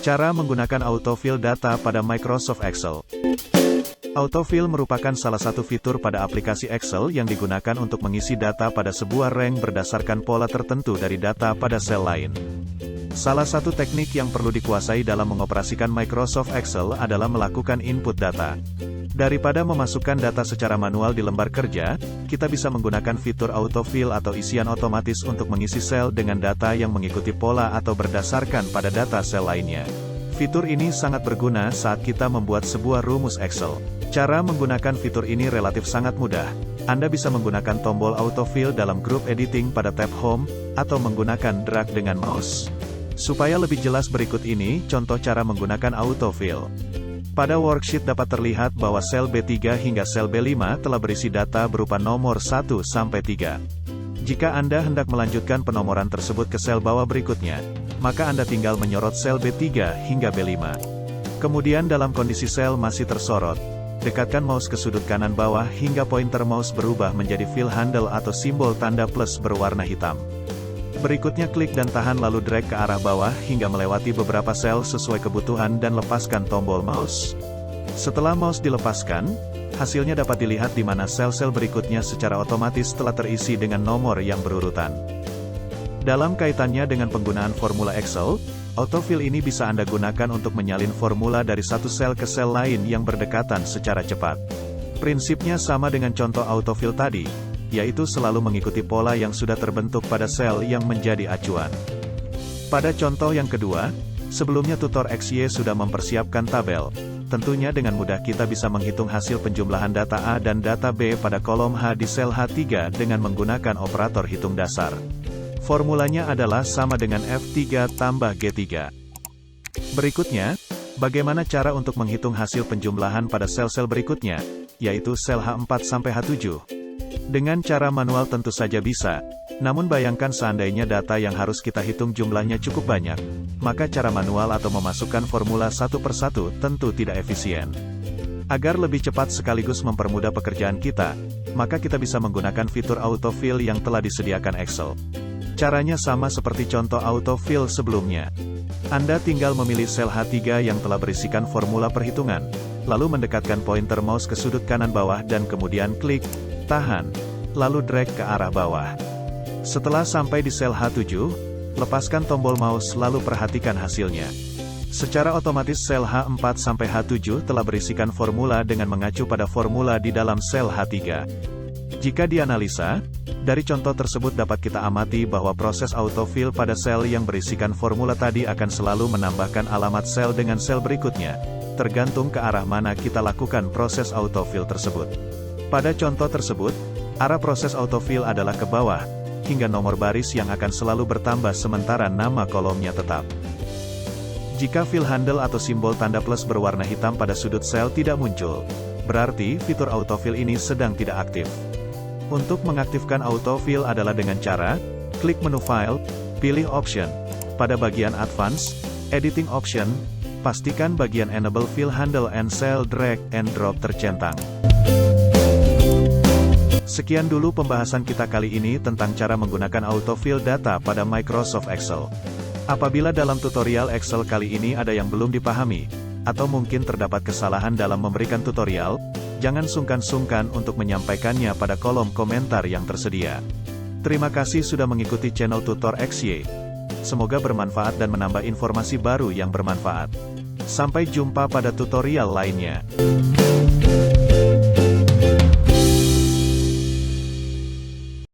Cara menggunakan autofill data pada Microsoft Excel. Autofill merupakan salah satu fitur pada aplikasi Excel yang digunakan untuk mengisi data pada sebuah rank berdasarkan pola tertentu dari data pada sel lain. Salah satu teknik yang perlu dikuasai dalam mengoperasikan Microsoft Excel adalah melakukan input data. Daripada memasukkan data secara manual di lembar kerja, kita bisa menggunakan fitur autofill atau isian otomatis untuk mengisi sel dengan data yang mengikuti pola atau berdasarkan pada data sel lainnya. Fitur ini sangat berguna saat kita membuat sebuah rumus Excel. Cara menggunakan fitur ini relatif sangat mudah. Anda bisa menggunakan tombol autofill dalam grup editing pada tab Home, atau menggunakan drag dengan mouse. Supaya lebih jelas berikut ini contoh cara menggunakan autofill. Pada worksheet dapat terlihat bahwa sel B3 hingga sel B5 telah berisi data berupa nomor 1 sampai 3. Jika Anda hendak melanjutkan penomoran tersebut ke sel bawah berikutnya, maka Anda tinggal menyorot sel B3 hingga B5. Kemudian dalam kondisi sel masih tersorot, dekatkan mouse ke sudut kanan bawah hingga pointer mouse berubah menjadi fill handle atau simbol tanda plus berwarna hitam. Berikutnya klik dan tahan lalu drag ke arah bawah hingga melewati beberapa sel sesuai kebutuhan dan lepaskan tombol mouse. Setelah mouse dilepaskan, hasilnya dapat dilihat di mana sel-sel berikutnya secara otomatis telah terisi dengan nomor yang berurutan. Dalam kaitannya dengan penggunaan formula Excel, autofill ini bisa Anda gunakan untuk menyalin formula dari satu sel ke sel lain yang berdekatan secara cepat. Prinsipnya sama dengan contoh autofill tadi, yaitu selalu mengikuti pola yang sudah terbentuk pada sel yang menjadi acuan. Pada contoh yang kedua, sebelumnya tutor XY sudah mempersiapkan tabel. Tentunya dengan mudah kita bisa menghitung hasil penjumlahan data A dan data B pada kolom H di sel H3 dengan menggunakan operator hitung dasar. Formulanya adalah sama dengan F3 tambah G3. Berikutnya, bagaimana cara untuk menghitung hasil penjumlahan pada sel-sel berikutnya, yaitu sel H4 sampai H7. Dengan cara manual tentu saja bisa, namun bayangkan seandainya data yang harus kita hitung jumlahnya cukup banyak, maka cara manual atau memasukkan formula satu persatu tentu tidak efisien. Agar lebih cepat sekaligus mempermudah pekerjaan kita, maka kita bisa menggunakan fitur autofill yang telah disediakan Excel. Caranya sama seperti contoh autofill sebelumnya. Anda tinggal memilih sel H3 yang telah berisikan formula perhitungan, lalu mendekatkan pointer mouse ke sudut kanan bawah dan kemudian klik, tahan, lalu drag ke arah bawah. Setelah sampai di sel H7, lepaskan tombol mouse lalu perhatikan hasilnya. Secara otomatis sel H4 sampai H7 telah berisikan formula dengan mengacu pada formula di dalam sel H3. Jika dianalisa, dari contoh tersebut dapat kita amati bahwa proses autofill pada sel yang berisikan formula tadi akan selalu menambahkan alamat sel dengan sel berikutnya, tergantung ke arah mana kita lakukan proses autofill tersebut. Pada contoh tersebut, arah proses autofill adalah ke bawah, hingga nomor baris yang akan selalu bertambah sementara nama kolomnya tetap. Jika fill handle atau simbol tanda plus berwarna hitam pada sudut sel tidak muncul, berarti fitur autofill ini sedang tidak aktif. Untuk mengaktifkan autofill adalah dengan cara, klik menu File, pilih Option. Pada bagian Advance, Editing Option, pastikan bagian Enable Fill Handle and Cell Drag and Drop tercentang. Sekian dulu pembahasan kita kali ini tentang cara menggunakan autofill data pada Microsoft Excel. Apabila dalam tutorial Excel kali ini ada yang belum dipahami, atau mungkin terdapat kesalahan dalam memberikan tutorial, jangan sungkan-sungkan untuk menyampaikannya pada kolom komentar yang tersedia. Terima kasih sudah mengikuti channel Tutor XY. Semoga bermanfaat dan menambah informasi baru yang bermanfaat. Sampai jumpa pada tutorial lainnya.